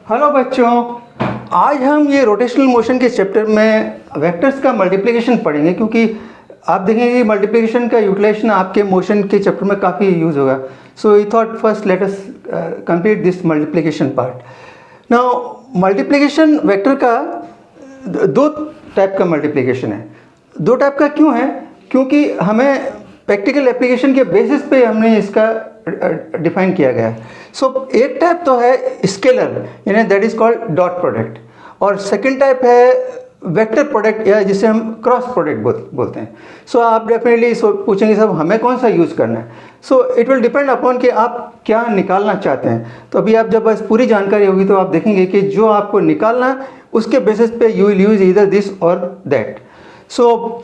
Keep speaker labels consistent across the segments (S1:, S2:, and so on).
S1: Hello बच्चों, आज हम ये रोटेशनल मोशन के चैप्टर में वेक्टर्स का मल्टीप्लिकेशन पढ़ेंगे, क्योंकि आप देखेंगे कि मल्टीप्लिकेशन का यूटिलाइजेशन आपके मोशन के चैप्टर में काफ़ी यूज़ होगा. So we thought first let us complete this multiplication part. Now multiplication vector का दो टाइप का मल्टीप्लिकेशन है. दो टाइप का क्यों है? क्योंकि हमें प्रैक्टिकल एप्लीकेशन के बेसिस पे हमने इसका डिफाइन किया गया है. सो एक टाइप तो है स्केलर, यानी that is called dot product, और सेकंड टाइप है वेक्टर प्रोडक्ट, या जिसे हम क्रॉस प्रोडक्ट बोलते हैं. सो आप डेफिनेटली पूछेंगे सब हमें कौन सा यूज़ करना है. So it will depend upon कि आप क्या निकालना चाहते हैं. तो अभी आप जब बस पूरी जानकारी होगी तो आप देखेंगे कि जो आपको निकालना है उसके बेसिस पे you will use either this और दैट. सो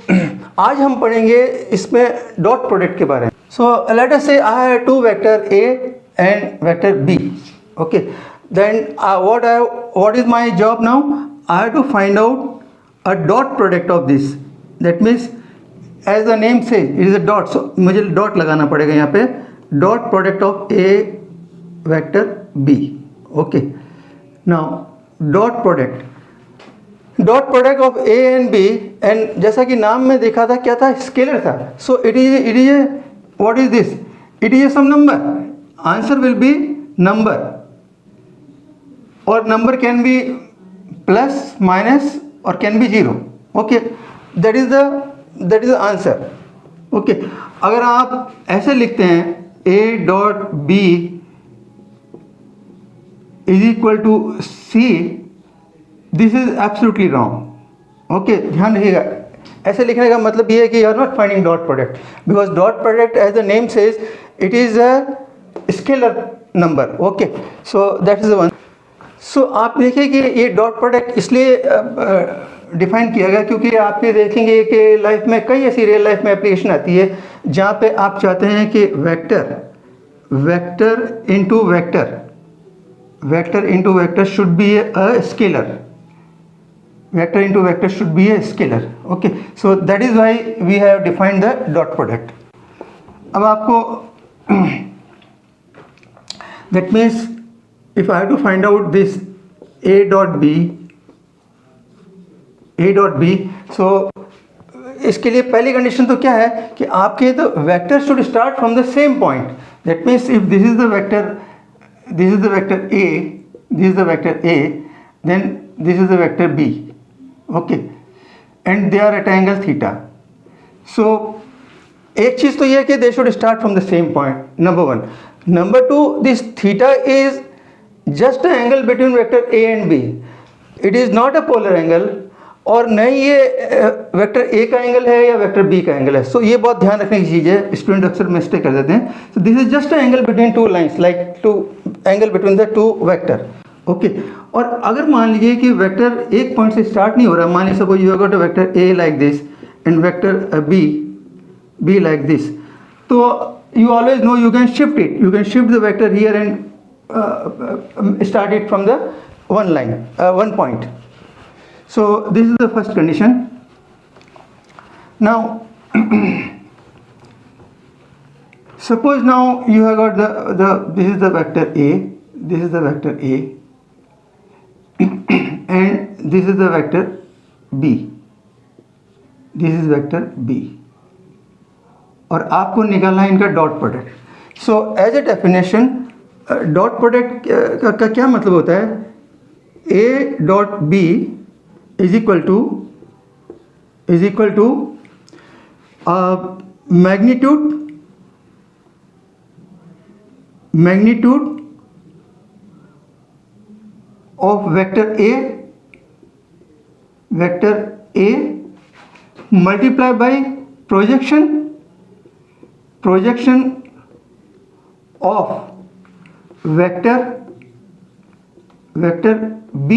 S1: आज हम पढ़ेंगे इसमें डॉट प्रोडक्ट के बारे में. सो let us say I have two vector A and vector B. Okay, then what is my job now? I have to find out a dot product of this. That means as the name says it is a dot, so मुझे dot लगाना पड़ेगा यहाँ पे. Dot product of A vector B. Okay, now dot product of A and B, and जैसा कि नाम में देखा था क्या था, स्केलर था. So it is a what is this? It is a some number. Answer will be number, और number can be plus minus और can be zero. Okay, that is the answer. Okay, अगर आप ऐसे लिखते हैं A dot B is equal to C, this is absolutely wrong. Okay, ध्यान रखिएगा, ऐसे लिखने का मतलब ये है कि you are not finding dot product, because dot product as the name says it is a scalar number. Okay, so that is the one. So आप देखिए कि ये डॉट प्रोडक्ट इसलिए डिफाइन किया गया क्योंकि आप ये देखेंगे कि लाइफ में कई ऐसी रियल लाइफ में एप्लीकेशन आती है जहाँ पे आप चाहते हैं कि vector into vector should be a scalar. Vector into vector should be a scalar. Okay, so that is why we have defined the dot product. अब आपको that means if I have to find out this a dot b, so इसके लिए पहली condition तो क्या है कि आपके तो vector should start from the same point. That means if this is the vector a, then this is the vector b. Okay, and they are at angle theta. So एक चीज़ तो ये है कि they should start from the same point, number one. Number two, this theta is just a angle between vector A and B. It is not a polar angle, और न ही ये vector A का एंगल है या vector B का angle है. सो ये बहुत ध्यान रखने की चीज़ है, स्टूडेंट अक्सर मिस्टेक कर देते हैं. So this is just a angle between two lines, like two angle between the two vector. Okay, और अगर मान लीजिए कि वेक्टर एक पॉइंट से स्टार्ट नहीं हो रहा, मान लीजिए suppose you have got a vector A like this and vector be like this, तो you always know you can shift it. You can shift the vector here and start it from the one line, one point. So this is the first condition. Now suppose now you have got this is the vector A, this is the vector A, and this is the vector B, this is vector B, और आपको निकालना है इनका dot product. So as a definition dot product का क्या मतलब होता है? A dot B is equal to magnitude of vector A multiply by projection of vector B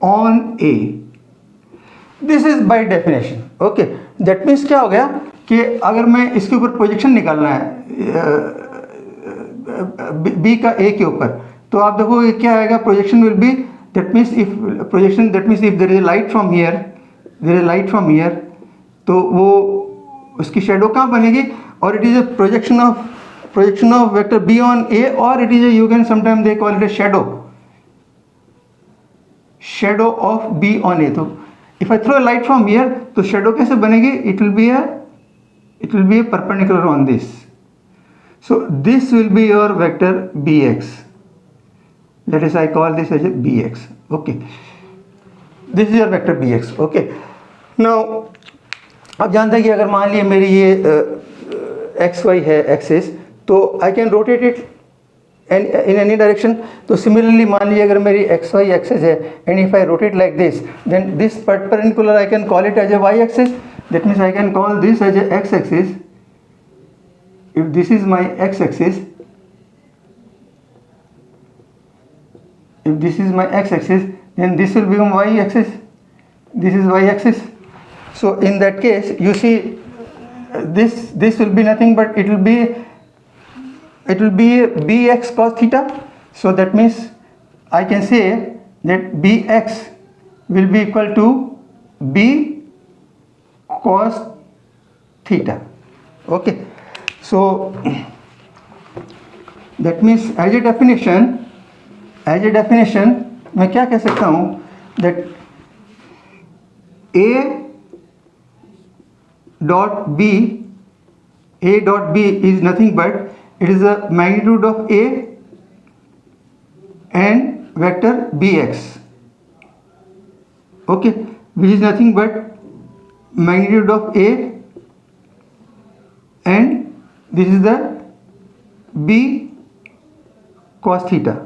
S1: on A. This is by definition. Okay, that means क्या हो गया कि अगर मैं इसके ऊपर प्रोजेक्शन निकालना है B का A के ऊपर, तो आप देखोगे क्या आएगा. Projection will be that means if there is a light from here, तो वो उसकी शेडो कहाँ बनेगी, और it is a projection of vector B on A, और it is you can sometime they call it a shadow. Shadow of B on A. तो if I throw light from here तो shadow कैसे बनेगी? It will be a perpendicular on this. So this will be your vector bx। Let us I call this as a bx। Okay, this is your vector bx। Okay, now आप जानते हैं कि अगर मान लिए मेरी ये एक्स वाई है एक्सिस, तो I can rotate it in any direction। तो सिमिलरली मान लीजिए अगर मेरी एक्स वाई एक्सिस है and if I rotate like this, then this perpendicular I can call it as a Y axis. That means I can call this as a X axis. If this is my X axis, if this is my x axis, then this will become y axis, this is y axis। So in that case you see this will be nothing but it will be bx cos theta। So that means I can say that bx will be equal to b cos theta। okay, so that means as a definition मैं क्या कह सकता हूँ that a dot b is nothing but it is the magnitude of a and vector bx। okay, which is nothing but magnitude of a and this is the b cos theta।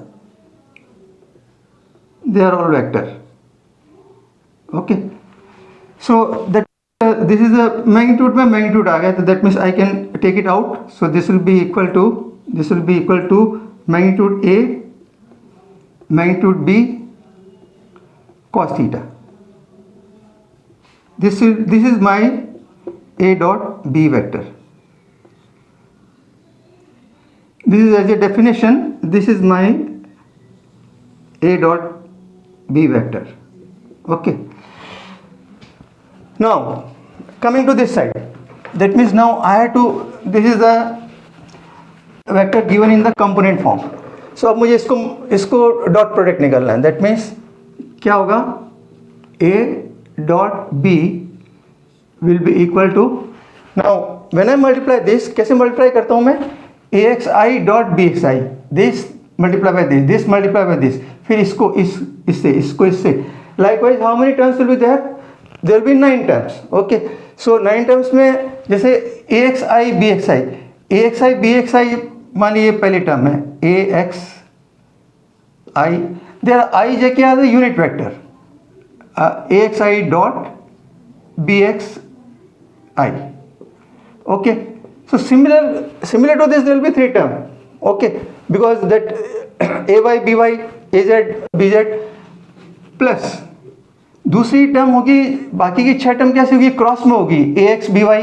S1: they are all vector। okay, so that this is the magnitude में magnitude आ गया, तो that means I can take it out। so this will be equal to magnitude a magnitude b cos theta। this is my a dot b vector। this is as a definition, this is my a dot b vector। okay, now coming to this side, that means now I have to, this is the vector given in the component form। so अब मुझे इसको dot product निकालना है। that means क्या होगा? a dot b will be equal to, now when I multiply this, कैसे multiply करता हूँ मैं? axi dot bxi, this multiply by this multiply by this, फिर इसको इससे likewise how many terms will be there? there will be 9 terms। okay, so 9 terms में जैसे axi bxi मान लीजिए पहली टर्म है axi, there I j क्या है? Unit vector axi dot bxi। okay, so similar to this there will be 3 term। okay, because that ay by az bz plus दूसरी term होगी, बाकी की 6 टर्म कैसे होगी? क्रॉस में होगी ax by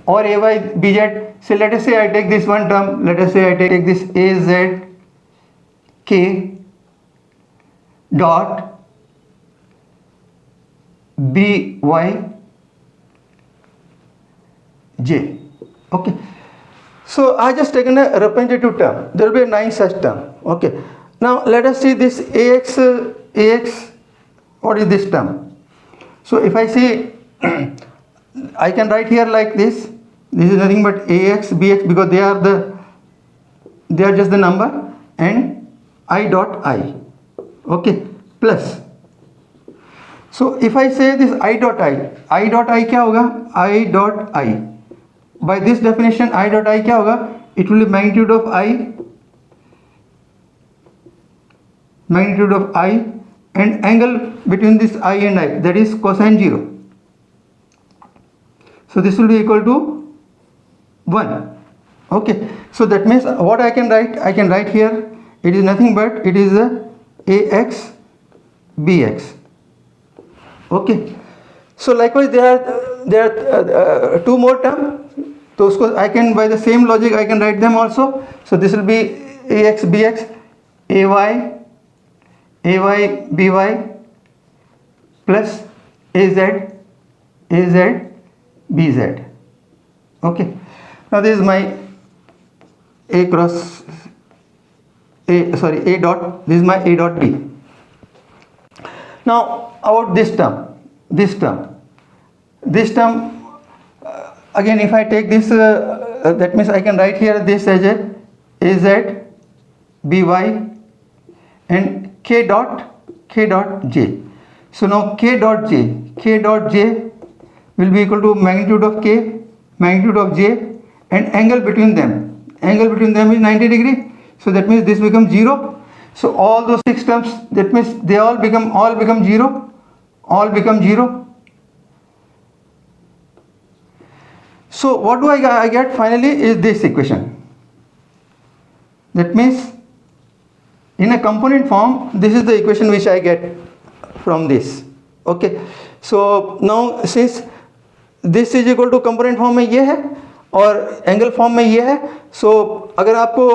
S1: और ay bz। so let us say I take this one term, let us say I take this az k dot by j। okay, so I just taken a representative term, there will be a 9 such term। okay, now let us see this ax, what is this term? so if I say I can write here like this is nothing but ax bx, because they are just the number, and I dot I। okay, plus, so if I say this I dot I क्या होगा? I dot I, by this definition I dot I क्या होगा? it will be magnitude of I and angle between this I and I, that is cosine 0। so this will be equal to 1। okay, so that means what I can write here, it is nothing but it is ax bx। okay, so likewise there are 2 more term, तो उसको I can, by the same logic I can write them also। so this will be ax bx ay by plus az bz। okay, now this is my a dot, this is my a dot b। Now about this term, again if I take this, that means I can write here this as a az by and k dot j. So now k dot j will be equal to magnitude of k, magnitude of j, and angle between them is 90 degree. So that means this becomes 0. So all those 6 terms, that means they all become 0, So what do I get finally is this equation. That means in a component form, this is the equation which I get from this. Okay, so now since this is equal to component form में ये है और angle form में ये है, so अगर आपको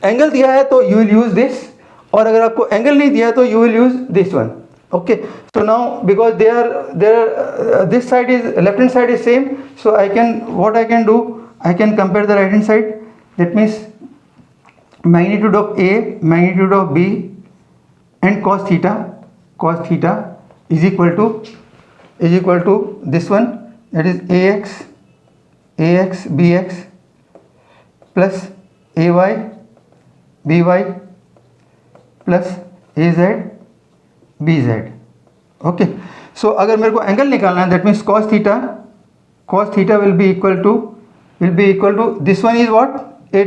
S1: angle दिया है तो you will use this, और अगर आपको angle नहीं दिया है तो you will use this one. Okay, so now because this side is, left hand side is same, so I can do, I can compare the right hand side. That means magnitude of A, magnitude of B, and cos theta is equal to this one, that is ax bx plus ay by plus az bz. Okay, so अगर मेरे को angle निकालना है, that means cos theta will be equal to this one is what, a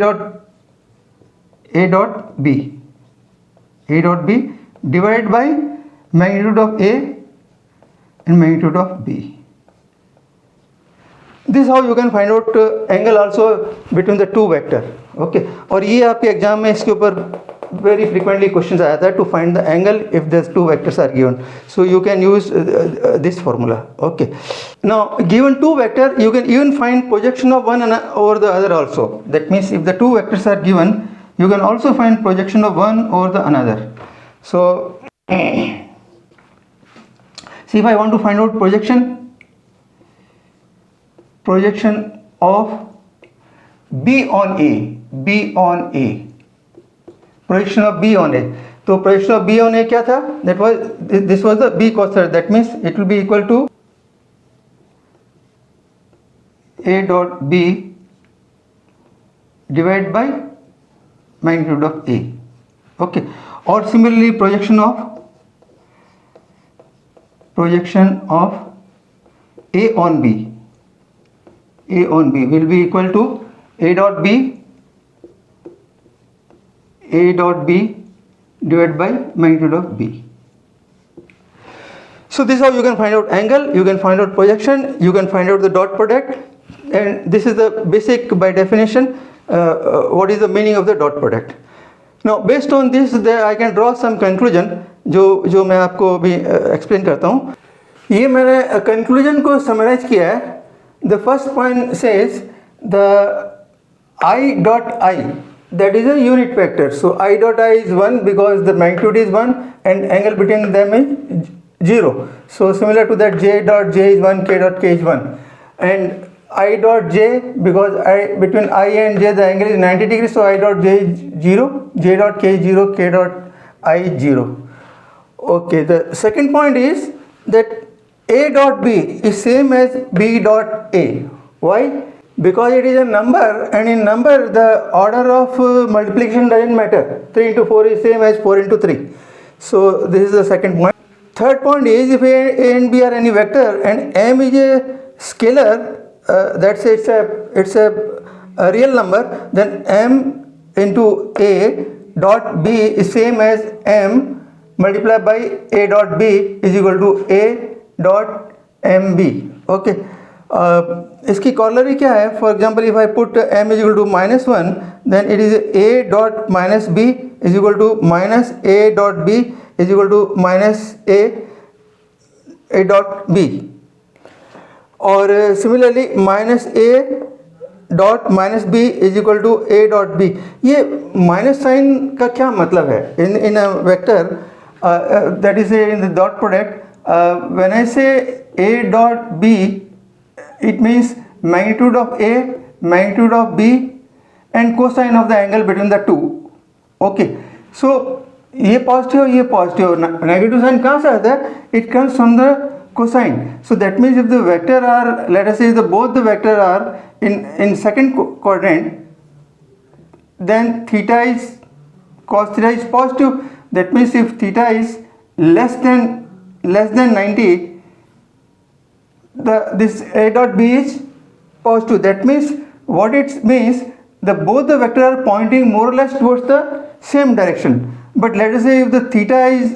S1: dot b divided by magnitude of a and magnitude of b. This is how you can find out angle also between the two vector. Okay, और ये आपके exam में इसके ऊपर very frequently questions आया था to find the angle if these two vectors are given. So you can use this formula. Okay, now given two vector, you can even find projection of one over the other also. That means if the two vectors are given, you can also find projection of one over the another. So see, if I want to find out projection of B on A, projection of B on A. तो projection of B on A क्या था? This was the B cos theta. That means it will be equal to A dot B divided by magnitude of A. Okay. Or similarly projection of A on B will be equal to A dot B divided by magnitude of B. So this is how you can find out angle, you can find out projection, you can find out the dot product, and this is the basic by definition what is the meaning of the dot product. Now based on this I can draw some conclusion जो मैं आपको अभी explain करता हूँ. ये मैंने conclusion को summarize किया है. The first point says the I dot I, that is a unit vector. So I dot I is 1 because the magnitude is 1 and angle between them is 0. So similar to that, J dot J is 1, K dot K is 1, and I dot J, because between I and J the angle is 90 degrees, so I dot J is 0, J dot K is 0, K dot I is 0. Okay, the second point is that A dot B is same as B dot A. Why? Because it is a number, and in number the order of multiplication doesn't matter. 3 into 4 is same as 4 into 3. So this is the second point. Third point is, if A and B are any vector and M is a scalar, that's it's a real number, then M into A dot B is same as M multiplied by A dot B is equal to A dot MB. Okay. इसकी corollary क्या है? For example, if I put M is equal to -1, then it is A dot minus B is equal to minus A dot B is equal to minus A dot B. और similarly minus A dot minus B is equal to A dot B. ये minus sign का क्या मतलब है? In a vector, that is in the dot product, when I say A dot B, it means magnitude of A, magnitude of B, and cosine of the angle between the two. Okay, so ये positive ये positive, negative sign कहाँ से आता है? It comes from the cosine. So that means if the vector are, let us say both the vector are in second quadrant, then theta is, cos theta is positive. That means if theta is less than 90, this a dot b is positive. That means what it means, the both the vector are pointing more or less towards the same direction. But let us say if the theta is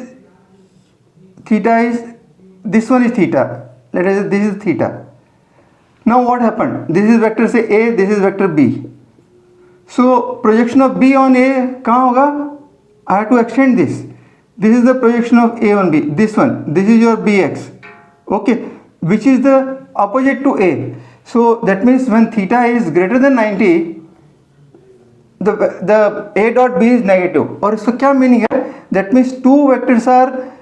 S1: this one is theta, let us say this is theta. Now what happened? This is vector say A, this is vector B. So projection of B on A कहाँ होगा? I have to extend this. This is the projection of A on B. This one. This is your BX. Okay. Which is the opposite to A. So that means when theta is greater than 90, the A dot B is negative. और इसका क्या meaning है? That means two vectors are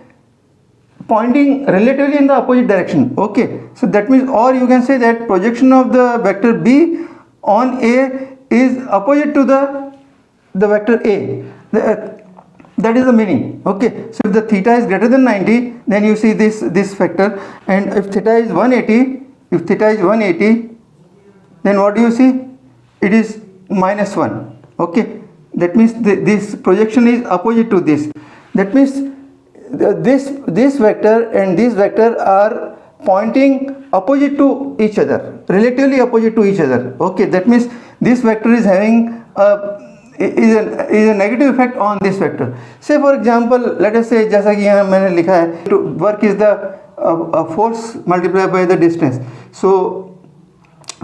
S1: pointing relatively in the opposite direction. Okay, so that means, or you can say that projection of the vector B on A is opposite to the vector A. That is the meaning. Okay, so if the theta is greater than 90, then you see this vector, and if theta is 180, then what do you see? It is -1. Okay, that means this projection is opposite to this. That means this vector and this vector are pointing opposite to each other, relatively opposite to each other. Okay, that means this vector is having a negative effect on this vector. Say for example, let us say जैसा कि यहाँ मैंने लिखा है, to work is the force multiplied by the distance. So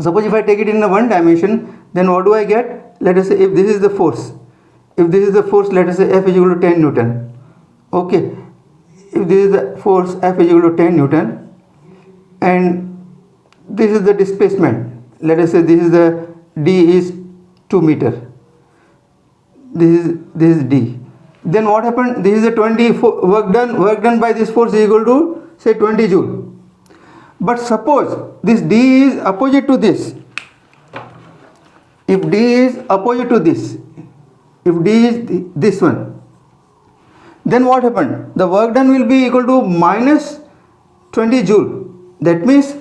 S1: suppose if I take it in the one dimension, then what do I get? Let us say if this is the force, let us say F is equal to 10 Newton. Okay, if this is the force, F is equal to 10 Newton, and this is the displacement, let us say this is the D is 2 meter, this is D, then what happened? This is the 20 work done by this force is equal to say 20 joule. But suppose this D is opposite to this, if D is opposite to this, if D is this one, then what happened? The work done will be equal to -20 joule. That means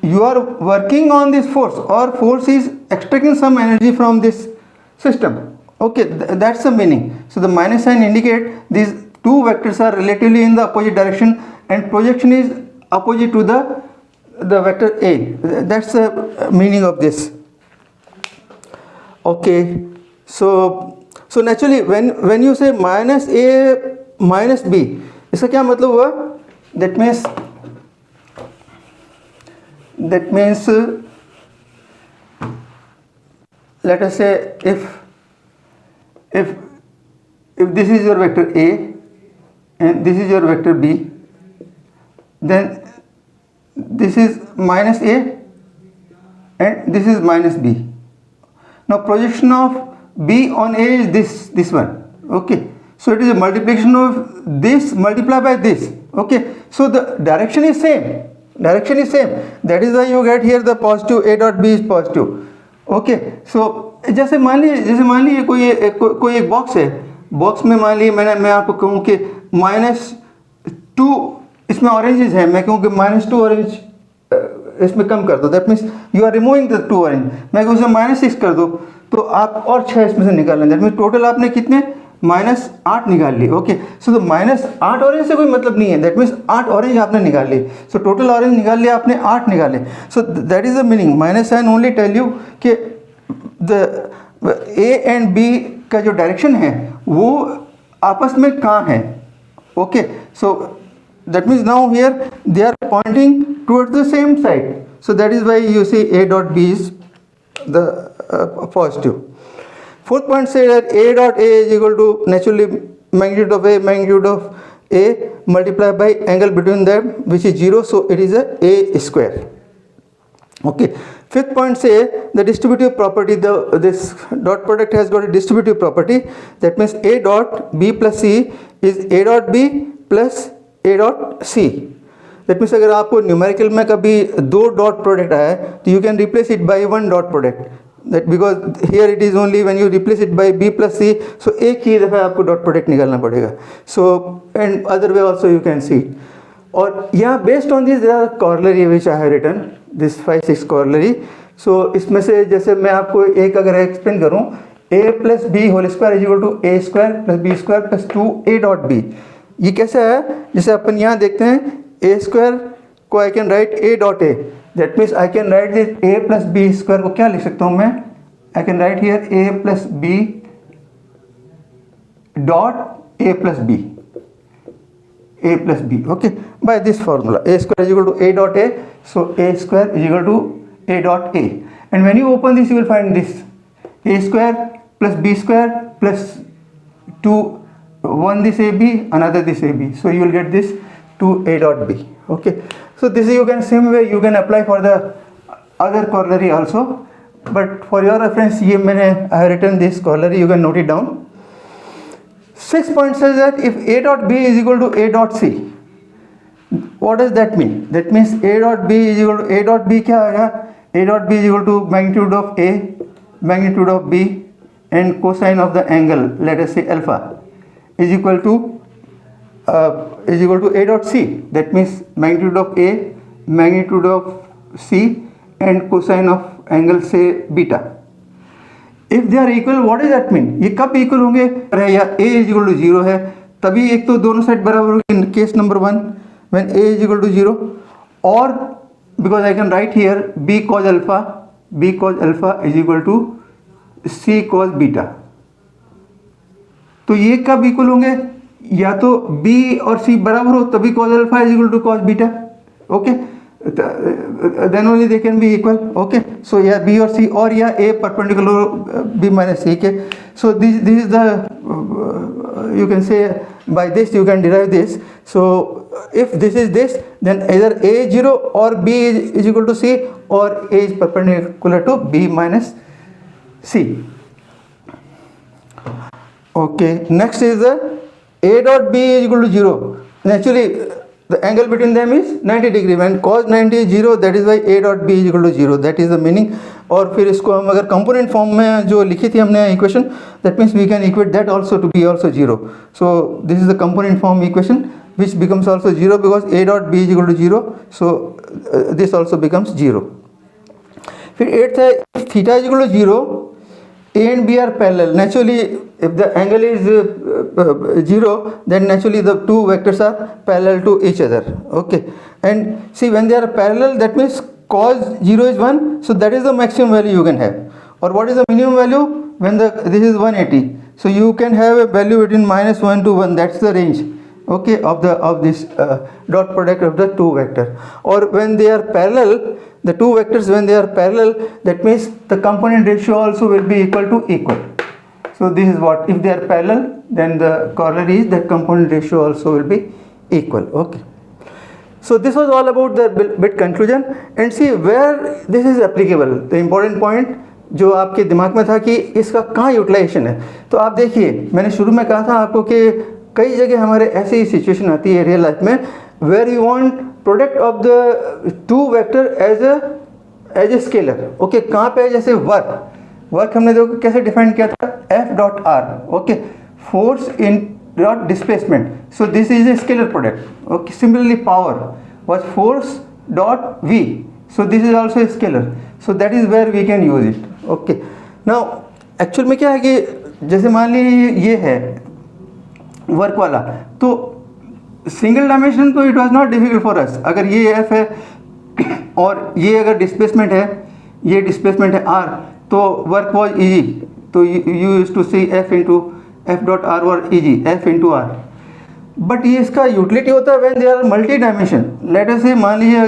S1: you are working on this force, or force is extracting some energy from this system. Okay, that's the meaning. So the minus sign indicate these two vectors are relatively in the opposite direction, and projection is opposite to the vector A. That's the meaning of this. Okay, so naturally when you say -A -B, इसका क्या मतलब हुआ? That means let us say if this is your vector A and this is your vector B, then this is -A and this is -B. Now projection of B on A is this one. Okay, so it is a multiplication of this multiplied by this. Okay, so the direction is same. That is why you get here the positive A dot B is positive. Okay, so जैसे मान लीजिए कोई एक box है, box में मान लीजिए मैं आपको कहूँ कि -2 इसमें ऑरेंजेस है, मैं कहूँ कि -2 ऑरेंज इसमें कम कर दो. That means you are removing the 2 orange. मैं कहूँ उसमें -6 कर दो, तो आप और 6 इसमें से निकाल लें. दैट मीन्स टोटल आपने कितने -8 निकाल लिए. ओके, सो तो -8 ऑरेंज से कोई मतलब नहीं है. दैट मीन्स 8 ऑरेंज आपने निकाल लिए. सो टोटल ऑरेंज निकाल लिया आपने, 8 निकाले. So that is the meaning. Minus sign only tell you कि द ए एंड बी का जो डायरेक्शन है वो आपस में कहाँ है. Okay, so that means now here they are pointing towards the same side. So that is why you see A dot B is the positive. Fourth point say that A dot A is equal to naturally magnitude of A multiplied by angle between them, which is 0, so it is a square. Okay. Fifth point say the distributive property, this dot product has got a distributive property. That means A dot B plus C is A dot B plus A dot C. That means अगर आपको numerical में कभी 2 dot product आया है तो you can replace it by 1 dot product. That because here it is only when you replace it by B plus C, so एक ही दफ़ा आपको डॉट प्रोडक्ट निकालना पड़ेगा. So and other way also you can see. और यहाँ based on this there are corollary which I have written this 5-6 corollary. So इसमें से जैसे मैं आपको एक अगर एक्सप्लेन करूँ, a plus B whole square is equal to A square plus B square plus 2a dot B. ये कैसा है, जैसे अपन यहाँ देखते हैं ए स्क्वायर को I can write A dot A, that means I can write this A plus B square को क्या लिख सकता हूँ मैं, I can write here A plus B dot A plus B, a plus b, okay, by this formula a square is equal to a dot a, so a square is equal to a dot a, and when you open this you will find this a square plus b square plus 2 one this ab another this ab, so you will get this 2a dot b. Okay, so this is you can same way you can apply for the other corollary also, but for your reference ये मैंने I have written this corollary, you can note it down. 6 point says that if a dot b is equal to a dot c, what does that mean? That means a dot b is equal to a dot b क्या आएगा, a dot b is equal to magnitude of a, magnitude of b and cosine of the angle, let us say alpha, is equal to a dot c. That means magnitude of a, magnitude of c and cosine of angle say beta. If they are equal what is that mean, ये कब equal होंगे, या A is equal to zero है तभी एक तो दोनों side बराबर होगी in case number 1 when A is equal to zero, और because I can write here B cos alpha is equal to C cos beta. तो ये कब इक्वल होंगे, या तो बी और सी बराबर हो तभी cos alpha is equal to cos beta. Okay, then only they can be equal. Okay, so yeah, b or c or yeah a perpendicular b minus c. Okay, so this is the you can say by this you can derive this. So if this is this, then either a is 0 or b is equal to c, or a is perpendicular to b minus c. Okay, next is the a dot b is equal to 0. Naturally the angle between them is 90 degree. When cos 90 is 0, that is why a dot b is equal to 0. That is the meaning. और फिर इसको हम अगर component form में जो लिखी थी हमने equation, that means we can equate that also to B also 0. So this is the component form equation which becomes also 0 because a dot b is equal to 0. So this also becomes 0. फिर 8th है theta is equal to 0, A and B are parallel. Naturally, if the angle is 0, then naturally the two vectors are parallel to each other. Okay, and see when they are parallel, that means cos 0 is 1, so that is the maximum value you can have. Or what is the minimum value when this is 180? So you can have a value between -1 to 1. That's the range. Okay, of this dot product of the two vector. Or when they are parallel, the two vectors when they are parallel, that means the component ratio also will be equal to equal. So this is what, if they are parallel, then the corollary is that component ratio also will be equal. Okay, so this was all about the bit conclusion, and see where this is applicable. The important point जो आपके दिमाग में था कि इसका कहाँ utilisation है. तो आप देखिए, मैंने शुरू में कहा था आपको कि कई जगह हमारे ऐसी सिचुएशन आती है रियल लाइफ में where you want product of the two vector as a scalar. Okay, कहाँ पे, जैसे वर्क हमने देखो कैसे डिफाइन किया था, F dot R. Okay, force in dot displacement. So this is a scalar product. Okay, similarly power was force dot V. So this is also a scalar. So that is where we can use it. Okay, now actual में क्या है कि जैसे मान लीजिए ये है work वाला, तो सिंगल डायमेंशन तो it was not difficult for us. अगर ये एफ है और ये अगर डिस्प्लेसमेंट है, ये डिस्प्लेसमेंट है आर, तो वर्क वाज इजी. तो you used to see F into F dot R और easy, F into R. But ये इसका यूटिलिटी होता है when they are multi dimension. Let us say मान लीजिए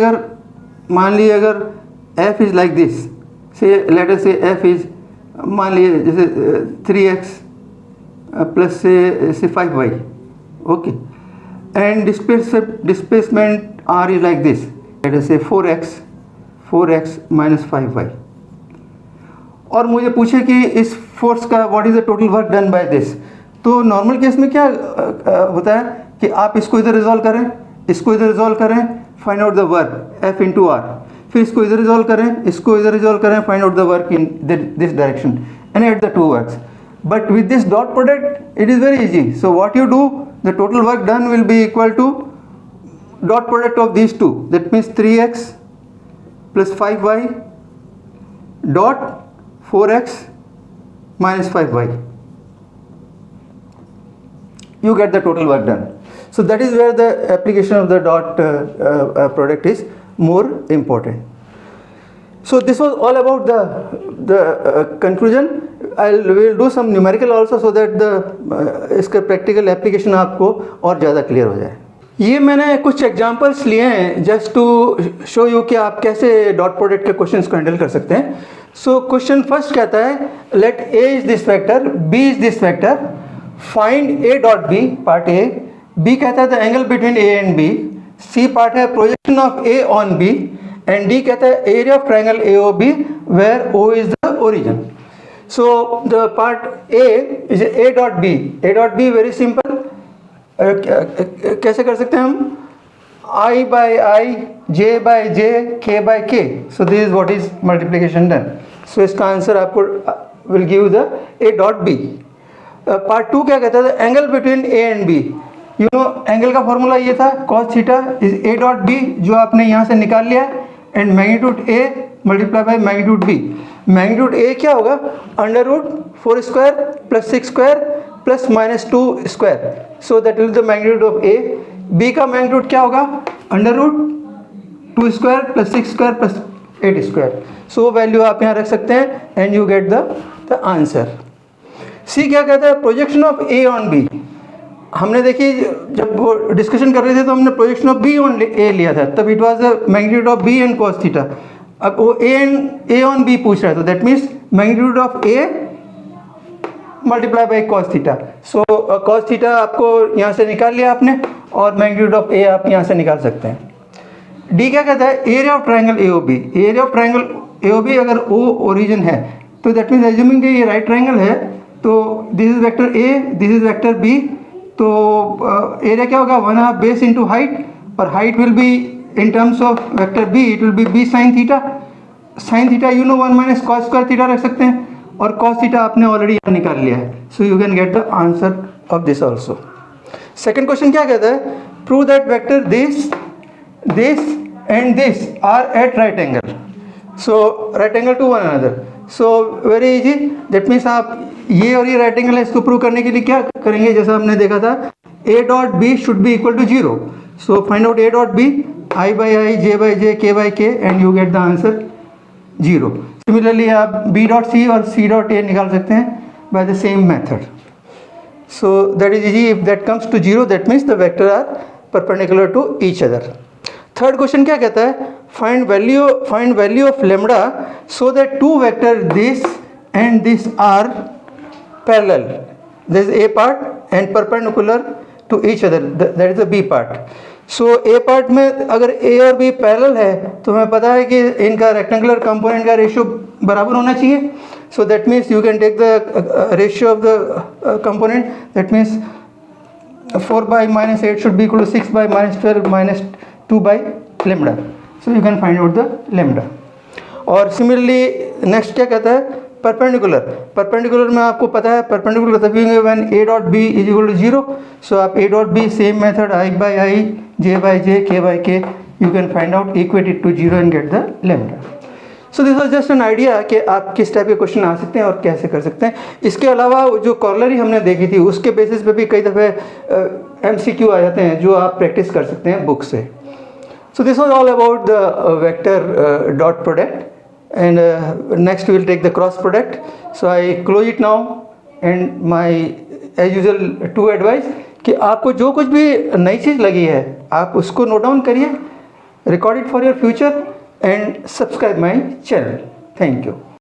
S1: अगर F is like this, say let us say F is मान लीजिए जैसे 3x प्लस से 5y. Okay, and displacement r is like this, let us say 4x minus 5y. और मुझे पूछे कि इस फोर्स का what is the total work done by this. तो नॉर्मल केस में क्या होता है कि आप इसको इधर रिजॉल्व करें, इसको इधर रिजॉल्व करें, find out the work f into R. फिर इसको इधर रिजॉल्व करें, इसको इधर रिजॉल्व करें, find out the work in this direction and add the two works. But with this dot product, it is very easy. So what you do, the total work done will be equal to dot product of these two. That means 3x plus 5y dot 4x minus 5y. You get the total work done. So that is where the application of the dot product is more important. So this was all about the conclusion. We'll do some numerical also so that the इसका practical application आपको और ज़्यादा clear हो जाए. ये मैंने कुछ examples लिए हैं जस्ट टू शो यू कि आप कैसे डॉट प्रोडक्ट के क्वेश्चंस को हैंडल कर सकते हैं. सो क्वेश्चन फर्स्ट कहता है let A is this vector, B is this vector, find A dot B, part A. B कहता है the angle between A and B. C part है projection of A on B. And D कहता है area of triangle A O B where O is the origin. So the part A is a dot B. A dot B very simple. कैसे कर सकते हैं हम? I by I, J by J, K by K. So this is what is multiplication done. So इसका answer आपको will give the A dot B. Part 2 क्या कहता है? Angle between A and B. You know angle का formula ये था cos theta is A dot B, जो आपने यहाँ से निकाल लिया, and magnitude A multiply by magnitude B. Magnitude A क्या होगा? Under root 4 square plus 6 square plus minus 2 square. So that will the magnitude of A. B का magnitude क्या होगा? Under root 2 square plus 6 square plus 8 square. So value आप यहाँ रख सकते हैं and you get the answer. C क्या कहता है? Projection of A on B. हमने देखिए जब वो डिस्कशन कर रहे थे तो हमने projection of B on A लिया था, तब it was the magnitude of B and cos theta. अब वो A ऑन B पूछ रहा है, तो that means magnitude of A multiply by cos theta. So cos theta आपको यहाँ से निकाल लिया आपने, और मैग्नीट्यूड ऑफ A आप यहाँ से निकाल सकते हैं. D क्या कहता है? Area of triangle AOB. Area of triangle AOB अगर O ओरिजिन है तो दैट मीन्स एज्यूमिंग कि ये राइट ट्राइंगल है, तो this is vector A, this is vector B. तो एरिया क्या होगा? 1/2 बेस इंटू हाइट, और height will be in terms of vector B, it will B B sine theta. Sine theta you know 1 minus cos square theta रख सकते हैं, और cos theta आपने already यहाँ निकाल लिया है. So you can get the answer of this also. Second question क्या कहता है? Prove that vector this and this are at right angle. So right angle to one another. So very easy. That means आप ये और ये right angle है, इसको prove करने के लिए क्या करेंगे? जैसा हमने देखा था, A dot B should be equal to 0. So find out A dot B, I by I, J by J, K by K, and you get the answer 0. Similarly आप B डॉट C और C dot A निकाल सकते हैं by the same method. So that is easy. If that comes to 0, that means the vector are perpendicular to each other. Third question क्या कहता है? Find value of lambda so that two vector this and this are parallel. This is A part and perpendicular to each other. That is the B part. So A part में अगर A और B parallel है तो हमें पता है कि इनका रेक्टेंगुलर कंपोनेंट का रेशियो बराबर होना चाहिए. So that means you can take the ratio of the component. That means 4 by minus 8 should be equal to 6 by minus 12 minus 2 by lambda. So you can find out the lambda. और similarly next क्या कहता है? Perpendicular. Perpendicular में आपको पता है perpendicular तभी होंगे when A dot B is equal to 0. So आप A dot B same method I by I, J by J, K by K, you can find out, equate it to 0 and get the lambda. So this was just an idea कि आप किस type के question आ सकते हैं और कैसे कर सकते हैं. इसके अलावा जो कॉर्लरी हमने देखी थी उसके बेसिस पे भी कई दफ़े MCQ आ जाते हैं जो आप प्रैक्टिस कर सकते हैं बुक से. सो this was all about the vector dot product, and next we will take the cross product. So I close it now, and my as usual two advice कि आपको जो कुछ भी नई चीज़ लगी है आप उसको नोट डाउन करिए, record it for your future and subscribe my channel. Thank you.